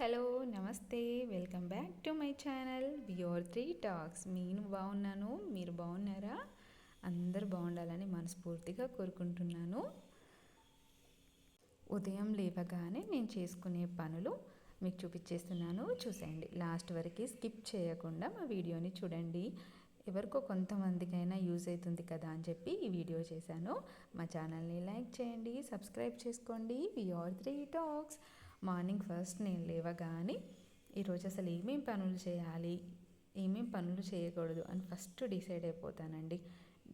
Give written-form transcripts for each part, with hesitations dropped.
Hello నమస్తే welcome back to my channel your three talks. నేను బాగున్నాను, మీరు బాగున్నారా? అందరూ బాగుండాలని మనస్ఫూర్తిగా కోరుకుంటున్నాను. ఉదయం లేవగానే నేను చేసుకునే పనులు మీకు చూపించేస్తున్నాను, చూసేయండి. లాస్ట్ వరకు స్కిప్ చేయకుండా మా వీడియోని చూడండి. ఎవరికో కొంతమందికైనా యూజ్ అవుతుంది కదా అని చెప్పి ఈ వీడియో చేశాను. మా ఛానల్ని లైక్ చేయండి, సబ్స్క్రైబ్ చేసుకోండి. Your three talks. Morning first నేను లేవగానే ఈరోజు అసలు ఏమేం పనులు చేయాలి, ఏమేం పనులు చేయకూడదు అని ఫస్ట్ డిసైడ్ అయిపోతానండి.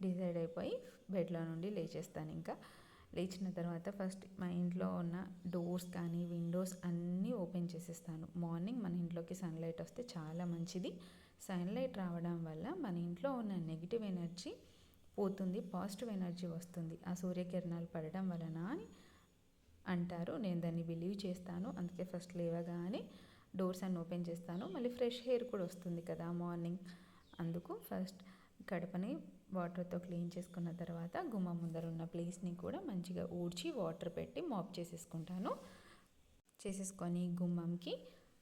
డిసైడ్ అయిపోయి బెడ్లో నుండి లేచేస్తాను. ఇంకా లేచిన తర్వాత ఫస్ట్ మా ఇంట్లో ఉన్న డోర్స్ కానీ విండోస్ అన్నీ ఓపెన్ చేసేస్తాను. మార్నింగ్ మన ఇంట్లోకి సన్లైట్ వస్తే చాలా మంచిది. సన్లైట్ రావడం వల్ల మన ఇంట్లో ఉన్న నెగిటివ్ ఎనర్జీ పోతుంది, పాజిటివ్ ఎనర్జీ వస్తుంది ఆ సూర్యకిరణాలు పడడం వలన అని అంటారు. నేను దాన్ని బిలీవ్ చేస్తాను. అందుకే ఫస్ట్ లేవగానే డోర్స్ అన్ని ఓపెన్ చేస్తాను. మళ్ళీ ఫ్రెష్ ఎయిర్ కూడా వస్తుంది కదా మార్నింగ్. అందుకు ఫస్ట్ గడపని వాటర్తో క్లీన్ చేసుకున్న తర్వాత గుమ్మం ముందర ఉన్న ప్లేస్ని కూడా మంచిగా ఊడ్చి వాటర్ పెట్టి మాప్ చేసేసుకొని గుమ్మంకి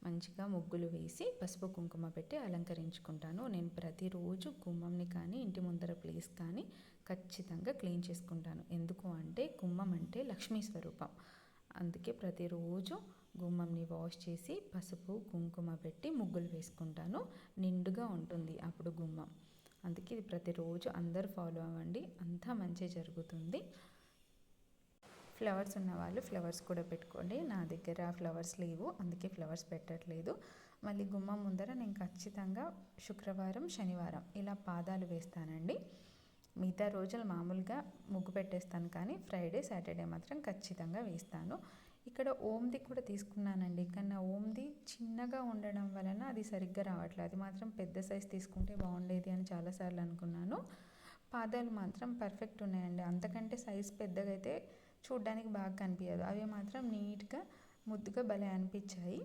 మంచిగా ముగ్గులు వేసి పసుపు కుంకుమ పెట్టి అలంకరించుకుంటాను. నేను ప్రతిరోజు గుమ్మంని కానీ ఇంటి ముందర ప్లేస్ కానీ ఖచ్చితంగా క్లీన్ చేసుకుంటాను. ఎందుకు అంటే గుమ్మం అంటే లక్ష్మీ స్వరూపం. అందుకే ప్రతిరోజు గుమ్మంని వాష్ చేసి పసుపు కుంకుమ పెట్టి ముగ్గులు వేసుకుంటాను. నిండుగా ఉంటుంది అప్పుడు గుమ్మం. అందుకే ఇది ప్రతిరోజు అందరూ ఫాలో అవ్వండి, అంతా మంచి జరుగుతుంది. ఫ్లవర్స్ ఉన్న వాళ్ళు ఫ్లవర్స్ కూడా పెట్టుకోండి. నా దగ్గర ఫ్లవర్స్ లేవు, అందుకే ఫ్లవర్స్ పెట్టట్లేదు. మళ్ళీ గుమ్మం ముందర నేను ఖచ్చితంగా శుక్రవారం శనివారం ఇలా పాదాలు వేస్తానండి. మిగతా రోజులు మామూలుగా ముగ్గు పెట్టేస్తాను, కానీ ఫ్రైడే సాటర్డే మాత్రం ఖచ్చితంగా వేస్తాను. ఇక్కడ ఓంది కూడా తీసుకున్నానండి, కానీ నా ఓంది చిన్నగా ఉండడం వలన అది సరిగ్గా రావట్లేదు. అది మాత్రం పెద్ద సైజ్ తీసుకుంటే బాగుండేది అని చాలాసార్లు అనుకున్నాను. పాదాలు మాత్రం పర్ఫెక్ట్ ఉన్నాయండి. అంతకంటే సైజ్ పెద్దగా అయితే చూడ్డానికి బాగా కనిపించదు. అవి మాత్రం నీట్గా ముద్దుగా భలే అనిపించాయి.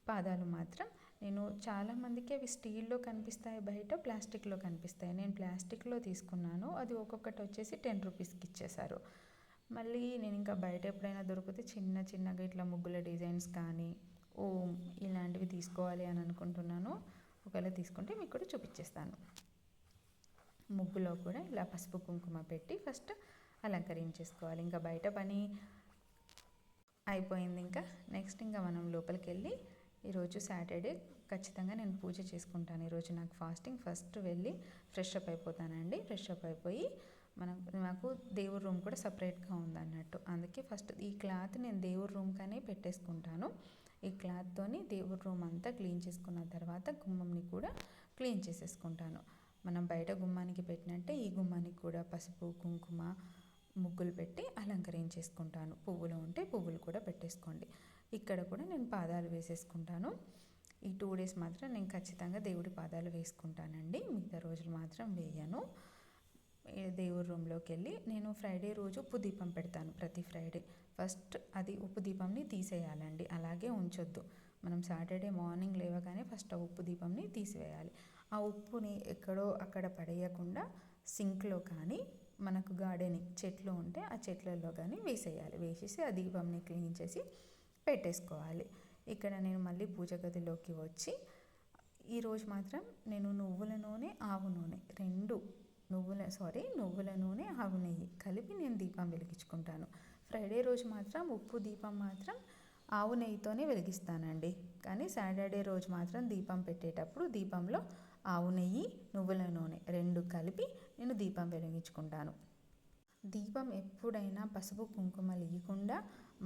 పాదాలు మాత్రం నేను చాలామందికి అవి స్టీల్లో కనిపిస్తాయి, బయట ప్లాస్టిక్లో కనిపిస్తాయి. నేను ప్లాస్టిక్లో తీసుకున్నాను. అది ఒక్కొక్కటి వచ్చేసి 10 రూపీస్కి ఇచ్చేశారు. మళ్ళీ నేను ఇంకా బయట ఎప్పుడైనా దొరికితే చిన్నగా ఇట్లా ముగ్గుల డిజైన్స్ కానీ ఓం ఇలాంటివి తీసుకోవాలి అని అనుకుంటున్నాను. ఒకవేళ తీసుకుంటే మీకు కూడా చూపించేస్తాను. ముగ్గులో కూడా ఇలా పసుపు కుంకుమ పెట్టి ఫస్ట్ అలంకరించేసుకోవాలి. ఇంకా బయట పని అయిపోయింది. ఇంకా నెక్స్ట్ ఇంకా మనం లోపలికి వెళ్ళి ఈరోజు సాటర్డే ఖచ్చితంగా నేను పూజ చేసుకుంటాను. ఈరోజు నాకు ఫాస్టింగ్. ఫస్ట్ వెళ్ళి ఫ్రెష్ అప్ అయిపోతానండి. ఫ్రెష్ అప్ అయిపోయి నాకు దేవుడి రూమ్ కూడా సపరేట్గా ఉందన్నట్టు. అందుకే ఫస్ట్ ఈ క్లాత్ నేను దేవుడి రూమ్ కానీ పెట్టేసుకుంటాను. ఈ క్లాత్తోని దేవుడి రూమ్ అంతా క్లీన్ చేసుకున్న తర్వాత గుమ్మంని కూడా క్లీన్ చేసేసుకుంటాను. మనం బయట గుమ్మానికి పెట్టినట్టే ఈ గుమ్మానికి కూడా పసుపు కుంకుమ ముగ్గులు పెట్టి అలంకరించేసుకుంటాను. పువ్వులు ఉంటే పువ్వులు కూడా పెట్టేసుకోండి. ఇక్కడ కూడా నేను పాదాలు వేసేసుకుంటాను. ఈ 2 days మాత్రం నేను ఖచ్చితంగా దేవుడి పాదాలు వేసుకుంటానండి. మిగతా రోజులు మాత్రం వేయను. దేవుడి రూమ్లోకి వెళ్ళి నేను ఫ్రైడే రోజు ఉప్పు దీపం పెడతాను. ప్రతి ఫ్రైడే ఫస్ట్ అది ఉప్పు దీపంని తీసేయాలండి, అలాగే ఉంచొద్దు. మనం సాటర్డే మార్నింగ్ లేవగానే ఫస్ట్ ఆ ఉప్పు దీపంని తీసివేయాలి. ఆ ఉప్పుని ఎక్కడో అక్కడ పడేయకుండా సింక్లో కానీ మనకు గార్డెనింగ్ చెట్లు ఉంటే ఆ చెట్లలో కానీ వేసేయాలి. వేసేసి ఆ దీపంని క్లీన్ చేసి పెట్టేసుకోవాలి. ఇక్కడ నేను మళ్ళీ పూజ గదిలోకి వచ్చి ఈరోజు మాత్రం నేను నువ్వుల నూనె ఆవు నూనె నువ్వుల నూనె ఆవు నెయ్యి కలిపి నేను దీపం వెలిగించుకుంటాను. ఫ్రైడే రోజు మాత్రం ఉప్పు దీపం మాత్రం ఆవు నెయ్యితోనే వెలిగిస్తానండి. కానీ సాటర్డే రోజు మాత్రం దీపం పెట్టేటప్పుడు దీపంలో ఆవు నెయ్యి నువ్వుల నూనె 2 కలిపి నేను దీపం వెలిగించుకుంటాను. దీపం ఎప్పుడైనా పసుపు కుంకుమ లేకుండా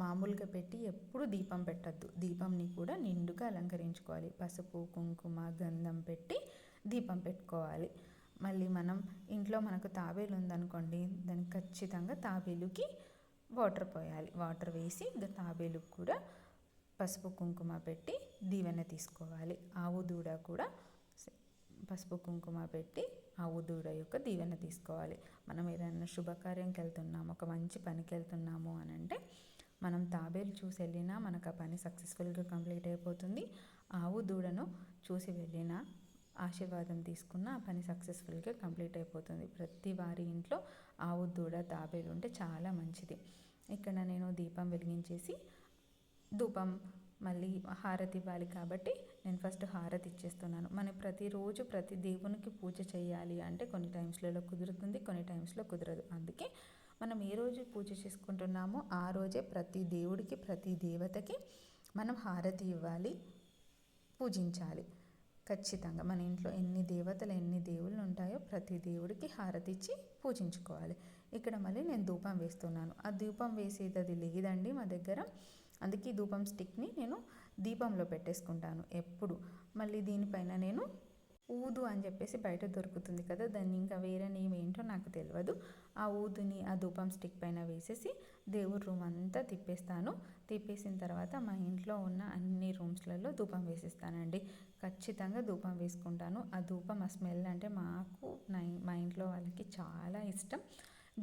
మామూలుగా పెట్టి ఎప్పుడు దీపం పెట్టద్దు. దీపంని కూడా నిండుగా అలంకరించుకోవాలి. పసుపు కుంకుమ గంధం పెట్టి దీపం పెట్టుకోవాలి. మళ్ళీ మనం ఇంట్లో మనకు తాబేలు ఉందనుకోండి, దానికి ఖచ్చితంగా తాబేలుకి వాటర్ పోయాలి. వాటర్ వేసి తాబేలుకి కూడా పసుపు కుంకుమ పెట్టి దీవెన తీసుకోవాలి. ఆవు దూడ కూడా పసుపు కుంకుమ పెట్టి ఆవు దూడ యొక్క దీవెన తీసుకోవాలి. మనం ఏదైనా శుభకార్యంకి వెళ్తున్నాము, ఒక మంచి పనికి వెళ్తున్నాము అని అంటే మనం తాబేలు చూసి వెళ్ళినా మనకు ఆ పని సక్సెస్ఫుల్గా కంప్లీట్ అయిపోతుంది. ఆవు దూడను చూసి వెళ్ళినా ఆశీర్వాదం తీసుకున్న ఆ పని సక్సెస్ఫుల్గా కంప్లీట్ అయిపోతుంది. ప్రతి వారి ఇంట్లో ఆవు దూడ తాబేలు ఉంటే చాలా మంచిది. ఇక్కడ నేను దీపం వెలిగించేసి ధూపం మళ్ళీ హారతి ఇవ్వాలి కాబట్టి నేను ఫస్ట్ హారతి ఇచ్చేస్తున్నాను. మనం ప్రతిరోజు ప్రతి దేవునికి పూజ చేయాలి అంటే కొన్ని టైమ్స్లలో కుదురుతుంది, కొన్ని టైమ్స్లో కుదరదు. అందుకే మనం ఏ రోజు పూజ చేసుకుంటున్నామో ఆ రోజే ప్రతి దేవుడికి ప్రతి దేవతకి మనం హారతి ఇవ్వాలి, పూజించాలి. ఖచ్చితంగా మన ఇంట్లో ఎన్ని దేవతలు ఎన్ని దేవుళ్ళు ఉంటాయో ప్రతి దేవుడికి హారతి ఇచ్చి పూజించుకోవాలి. ఇక్కడ మళ్ళీ నేను ధూపం వేస్తున్నాను. ఆ ధూపం వేసేది అది లేదండి మా దగ్గర, అందుకే ఈ ధూపం స్టిక్ని నేను దీపంలో పెట్టేసుకుంటాను ఎప్పుడు. మళ్ళీ దీనిపైన నేను ఊదు అని చెప్పేసి బయట దొరుకుతుంది కదా, దాన్ని ఇంకా వేరే నేమ్ ఏంటో నాకు తెలియదు, ఆ ఊదుని ఆ ధూపం స్టిక్ పైన వేసేసి దేవుడి రూమ్ అంతా తిప్పేస్తాను. తిప్పేసిన తర్వాత మా ఇంట్లో ఉన్న అన్ని రూమ్స్లలో ధూపం వేసేస్తానండి. ఖచ్చితంగా ధూపం వేసుకుంటాను. ఆ ధూపం ఆ స్మెల్ అంటే మాకు మా ఇంట్లో వాళ్ళకి చాలా ఇష్టం.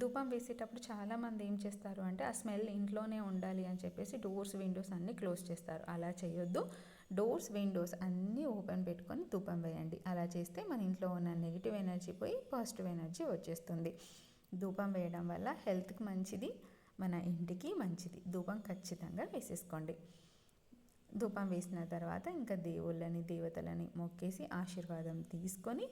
ధూపం వేసేటప్పుడు చాలామంది ఏం చేస్తారు అంటే ఆ స్మెల్ ఇంట్లోనే ఉండాలి అని చెప్పేసి డోర్స్ విండోస్ అన్నీ క్లోజ్ చేస్తారు. అలా చేయొద్దు. డోర్స్ విండోస్ అన్నీ ఓపెన్ పెట్టుకొని ధూపం వేయండి. అలా చేస్తే మన ఇంట్లో ఉన్న నెగిటివ్ ఎనర్జీ పోయి పాజిటివ్ ఎనర్జీ వచ్చేస్తుంది. ధూపం వేయడం వల్ల హెల్త్కి మంచిది, మన ఇంటికి మంచిది. ధూపం ఖచ్చితంగా వేసేసుకోండి. ధూపం వేసిన తర్వాత ఇంకా దేవుళ్ళని దేవతలని మొక్కేసి ఆశీర్వాదం తీసుకొని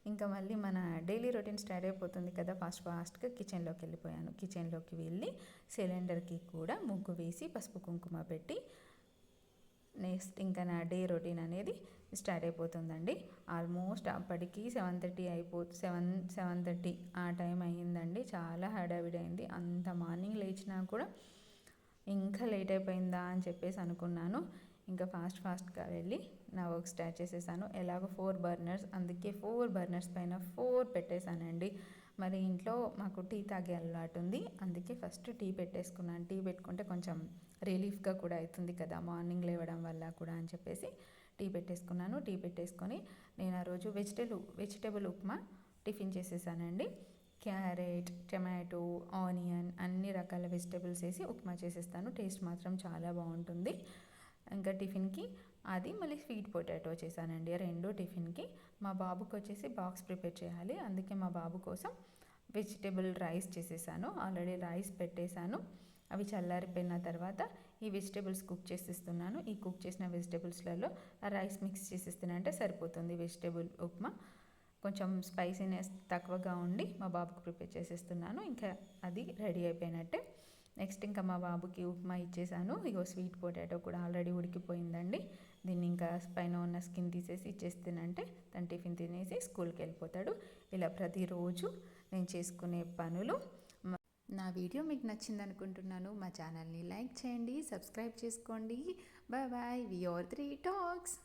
ఇంకా మళ్ళీ మన డైలీ రొటీన్ స్టార్ట్ అయిపోతుంది కదా. ఫాస్ట్గా కిచెన్లోకి వెళ్ళిపోయాను. కిచెన్లోకి వెళ్ళి సిలిండర్కి కూడా ముగ్గు వేసి పసుపు కుంకుమ పెట్టి నెక్స్ట్ ఇంకా నా డే రొటీన్ అనేది స్టార్ట్ అయిపోతుందండి. ఆల్మోస్ట్ అప్పటికి 7:30 7:30 ఆ టైం అయ్యిందండి. చాలా హడావిడి అయింది. అంత మార్నింగ్ లేచినా కూడా ఇంకా లేట్ అయిపోయిందా అని చెప్పేసి అనుకున్నాను. ఇంకా ఫాస్ట్గా వెళ్ళి నా వర్క్ స్టార్ట్ చేసేసాను. ఎలాగో 4 బర్నర్స్, అందుకే 4 బర్నర్స్ పైన 4 పెట్టేశానండి. మరి ఇంట్లో మాకు టీ తాగే అలవాటు ఉంది, అందుకే ఫస్ట్ టీ పెట్టేసుకున్నాను. టీ పెట్టుకుంటే కొంచెం రిలీఫ్గా కూడా అవుతుంది కదా మార్నింగ్ లేవడం వల్ల కూడా అని చెప్పేసి టీ పెట్టేసుకున్నాను. టీ పెట్టేసుకొని నేను ఆ రోజు వెజిటేబుల్ ఉప్మా టిఫిన్ చేసేసానండి. క్యారెట్, టమాటో, ఆనియన్ అన్ని రకాల వెజిటేబుల్స్ వేసి ఉప్మా చేసేస్తాను. టేస్ట్ మాత్రం చాలా బాగుంటుంది. ఇంకా టిఫిన్కి అది మళ్ళీ స్వీట్ పొటాటో చేశానండి. రెండు టిఫిన్కి. మా బాబుకి వచ్చేసి బాక్స్ ప్రిపేర్ చేయాలి, అందుకే మా బాబు కోసం వెజిటేబుల్ రైస్ చేసేసాను. ఆల్రెడీ రైస్ పెట్టేశాను. అవి చల్లారిపోయిన తర్వాత ఈ వెజిటేబుల్స్ కుక్ చేసేస్తున్నాను. ఈ కుక్ చేసిన వెజిటేబుల్స్లలో ఆ రైస్ మిక్స్ చేసేస్తానంటే సరిపోతుంది. వెజిటేబుల్ ఉప్మా కొంచెం స్పైసీనెస్ తక్కువగా ఉండి మా బాబుకి ప్రిపేర్ చేసేస్తున్నాను. ఇంకా అది రెడీ అయిపోయినట్టే. నెక్స్ట్ ఇంకా మా బాబుకి ఉప్మా ఇచ్చేసాను. ఇగో స్వీట్ పొటాటో కూడా ఆల్రెడీ ఉడికిపోయిందండి. దీన్ని ఇంకా పైన ఉన్న స్కిన్ తీసేసి ఇచ్చేస్తానంటే తను టిఫిన్ తినేసి స్కూల్కి వెళ్ళిపోతాడు. ఇలా ప్రతిరోజు నేను చేసుకునే పనులు. నా వీడియో మీకు నచ్చింది అనుకుంటున్నాను. మా ఛానల్ని లైక్ చేయండి, సబ్స్క్రైబ్ చేసుకోండి. Bye bye. We are 3 talks.